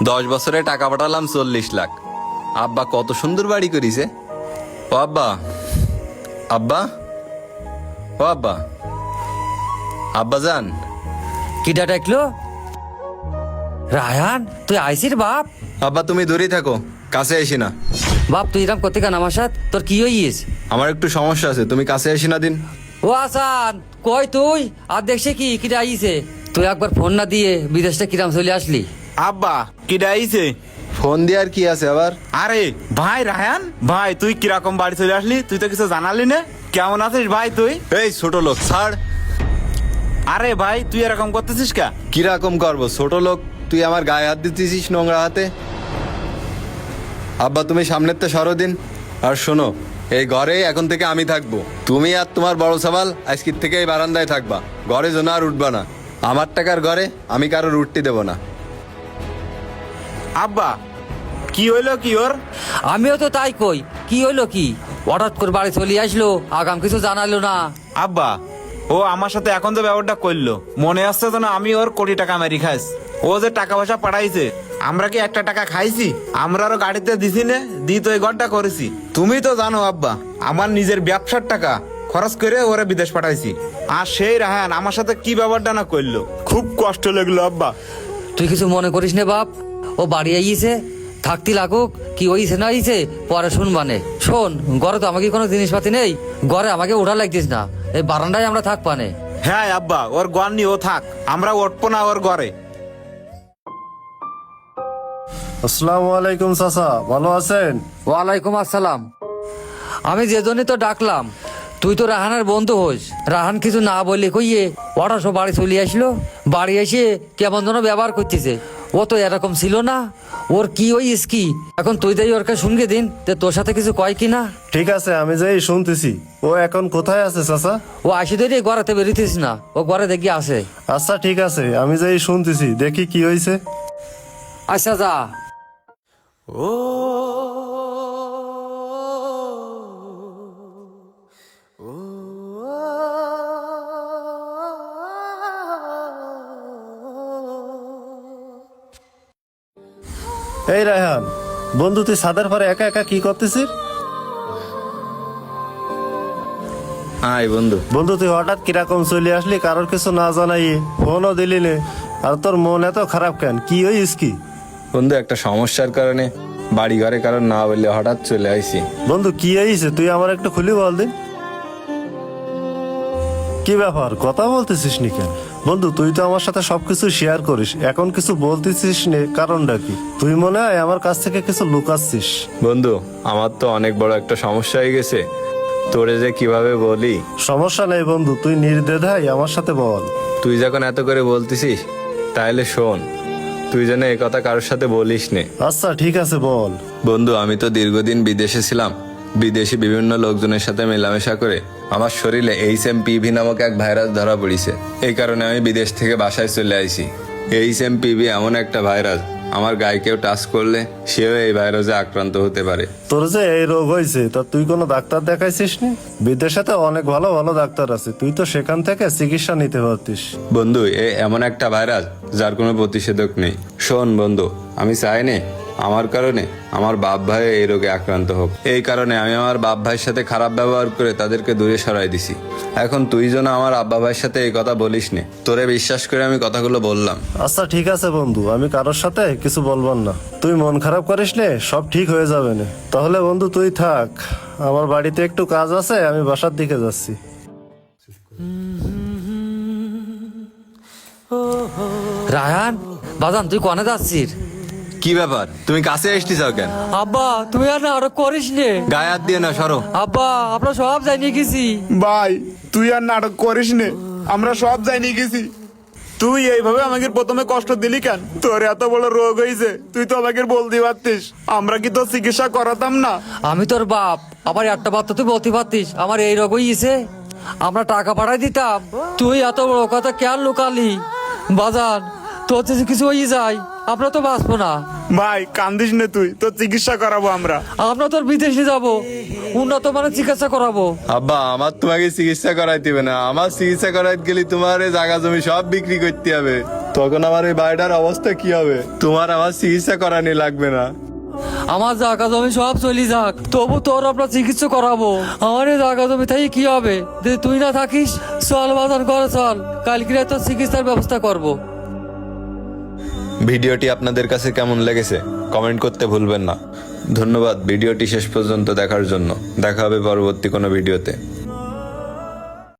10 বছরে টাকা পাঠালাম 40 লাখ। আব্বা কত সুন্দর বাড়ি করিছে। ও আব্বা, আব্বা, ও আব্বা, আব্বা যান। কিটা ডাকলো? রায়ান, তুই আইসির বাপ? আব্বা তুমি দূরেই থাকো, কাছে আসি না। বাপ তুই এরকম করতে কেন আমার সাথে? তোর কি হইস? আমার একটু সমস্যা আছে, তুমি কাছে আসি না দিন। ও আসান, কই তুই? আর দেখছে কি কিটা আইছে? তুই একবার ফোন না দিয়ে বিদেশটা কিরাম চলে আসলি? আব্বা কিডা আইছে? ফোন দিয়ে আর কি আছে আবার? আরে ভাই রায়ান, ভাই তুই কিরকম বাড়ি চলে আসলি? তুই তো কিছু জানালি না। কেমন আছিস ভাই তুই? এই ছোট লোক ছাড়। আরে ভাই তুই এরকম করতেছিস কা? কিরকম করবো ছোট লোক? তুই আমার গায়ে হাত দিতেছিস নোংরা হাতে। আব্বা তুমি সামনের তো সরো দিন। আর শোনো, এই ঘরে এখন থেকে আমি থাকবো। তুমি আর তোমার বড় সাবাল আজকের থেকে এই বারান্দায় থাকবা, ঘরে যেন আর উঠবা না। আমার টাকার ঘরে আমি কারোর উঠতে দেবো না। আব্বা কি হইলো কি ওর? আমিও তো তাই কই, কি হইলো কি? হঠাৎ করে বাড়ি চলে আসলো, আগাম কিছু জানালো না। আব্বা ও আমার সাথে এখন যে ব্যবহারটা করলো, মনে আসছে তো না আমি ওর কোটি টাকা মেরি খাইস। ও যে টাকা পয়সা পাঠাইছে, আমরা কি একটা টাকা খাইছি? আমরা আরো গাড়িতে দিছি না, দি তো এই ঘরটা করেছি। তুমি তো জানো আব্বা, আমার নিজের ব্যবসার টাকা খরচ করে ওরে বিদেশ পাঠাইছি। আর সেই রাহান আমার সাথে কি ব্যবহারটা না করলো, খুব কষ্ট লাগলো আব্বা। তুই কিছু মনে করিস না বাপ, ও বাড়ি আইছে, থাকতে লাগুক, কি হইছে না হইছে পরে শুনবানে। শোন, ঘরে তো আমাকে কোনো জিনিসপাতি নেই, ঘরে আমাকে উঠা লাগতিস না, এই বারান্দায় আমরা থাকবানে। হ্যাঁ আব্বা, ওর ঘর নিয়ে ও থাক, আমরা উঠবো না ওর ঘরে। আসসালামু আলাইকুম চাচা, ভালো আছেন? ওয়ালাইকুম আসসালাম। আমি যে জন্যই তো ডাকলাম, তুই তো রাহানের বন্ধু হোস। রাহান কিছু না বললে কইয়ে ওরা সব বাড়ি চলে আসলো। বাড়ি এসে কেমন যেন ব্যবহার করতেছে। ও তো এরকম ছিল না। ওর কি হইস কি এখন? তুই তাই ওরকে শুনকে দিন, যে তোর সাথে কিছু কয় কি না। ঠিক আছে, আমি যাই শুনতেছি। ও এখন কোথায় আছে চাচা? ও আসি ধরে ঘরেতে বেরিয়েছিস না, ও ঘরে দেখি আসে। আচ্ছা ঠিক আছে, আমি যাই শুনতেছি, দেখি কি হয়েছে। আচ্ছা যা। এই রায়হান, বন্ধু তুই ছাদের পরে একা একা কি করতেছিস? হাই বন্ধু। বন্ধু তুই হঠাৎ কিরকম চলে আসলি, কারোর কিছু না জানাই, ফোনও দিলি নে। আর তোর মন এত খারাপ কেন, কি হইস কি? বন্ধু একটা সমস্যার কারণে বাড়ি ঘরে কারণ না বললে হঠাৎ চলে আইছি। বন্ধু কি হয়েছে, তুই আমার একটু খুলি বল দিন। কি ব্যাপার, কথা বলতেছিস নি কেন? বন্ধু তুই তো আমার সাথে সবকিছু শেয়ার করিস, এখন কিছু বলতেছিস নে, কারণটা কি? তুই মনে হয় আমার কাছ থেকে কিছু লুকাচ্ছিস। বন্ধু আমার তো অনেক বড় একটা সমস্যা হয়ে গেছে, তোরে যে কিভাবে বলি। সমস্যা নেই বন্ধু, তুই নির্দ্বিধায় আমার সাথে বল। তুই যখন এত করে বলতেছিস তাহলে শোন, তুই যেন এ কথা কারোর সাথে বলিস নে। আচ্ছা ঠিক আছে বল। বন্ধু আমি তো দীর্ঘদিন বিদেশে ছিলাম। বিদেশি বিভিন্ন লোকজনের সাথে মেলামেশা করে আমার শরীরে HMPV নামক এক ভাইরাস ধরা পড়েছে। এই কারণে আমি বিদেশ থেকে বাসায় চলে আইছি। HMPV এমন একটা ভাইরাস, আমার গায়ে কেউ টাচ করলে সেও এই ভাইরাসে আক্রান্ত হতে পারে। তোর যে এই রোগ হয়েছে, তা তুই কোনো ডাক্তার দেখাইছিস নি? বিদেশে তো অনেক ভালো ভালো ডাক্তার আছে, তুই তো সেখান থেকে চিকিৎসা নিতে পারতিস। বন্ধু এমন একটা ভাইরাস যার কোনো প্রতিষেধক নেই। শোন বন্ধু, আমি চাই না আমার কারণে আমার বাপ ভাই এই রোগে আক্রান্ত হোক। এই কারণে আমি আমার বাপ ভাইয়ের সাথে খারাপ ব্যবহার করে তাদেরকে দূরে সরাই দিছি। এখন তুই যেন আমার আব্বা ভাইয়ের সাথে এই কথা বলিস নে। তোরে বিশ্বাস করে আমি কথাগুলো বললাম। আচ্ছা ঠিক আছে বন্ধু, আমি কারোর সাথে কিছু বলবার না। তুই মন খারাপ করিস নে, সব ঠিক হয়ে যাবে না। তাহলে বন্ধু তুই থাক, আমার বাড়িতে একটু কাজ আছে, আমি বাসার দিকে যাচ্ছি। রায়ান বাজান, তুই কনে যাচ্ছিস? কি ব্যাপার, তুমি কাছে আসতে চাও কেন? আব্বা তুই আর নাটক করিস নে। গায়ে হাত দিয়ে না, সরো। আব্বা আমরা সব জানিয়ে গেছি। ভাই তুই আর নাটক করিস নে, আমরা সব জানি গেছি। তুই এইভাবে আমাকে প্রথমে কষ্ট দিলি কেন? তোর এত বড় রোগ হয়েছে, তুই তো আমাকে বলতে পারতিস, আমরা কি তোর চিকিৎসা করাতাম না? আমি তোর বাপ, আবার একটা বাপ তো তুই বলতে পারতিস আমার এই রোগ হইছে, আমরা টাকা পাঠাই দিতাম। তুই এত বড় কথা কেন লুকালি? বাজান তোর যদি কিছু হয়ে যায় আমরা তো বাঁচবো না। ভাই কান্দিস নে, তুই তোর চিকিৎসা করাবো আমরা। আমরা তোর বিদেশে যাব, উন্নত মানের চিকিৎসা করাবো। আব্বা আমার তোমাকে চিকিৎসা করাইতে হবে না, আমার চিকিৎসা করাইতে গেলে তোমার এই জায়গা জমি সব বিক্রি করতে হবে। তখন আমার এই বাড়িটার অবস্থা কি হবে? তোমার আমার চিকিৎসা করানি লাগবে না। আমার জায়গা জমি সব চলি যাক, তবু তোর আপনার চিকিৎসা করাবো। আমার এই জায়গা জমি থেকে কি হবে যদি তুই না থাকিস? চল বাজার করে চল, কালকে তোর চিকিৎসার ব্যবস্থা করবো। ভিডিওটি আপনাদের কাছে কেমন লেগেছে কমেন্ট করতে ভুলবেন না। ধন্যবাদ ভিডিওটি শেষ পর্যন্ত দেখার জন্য। দেখা হবে পরবর্তী কোনো ভিডিওতে।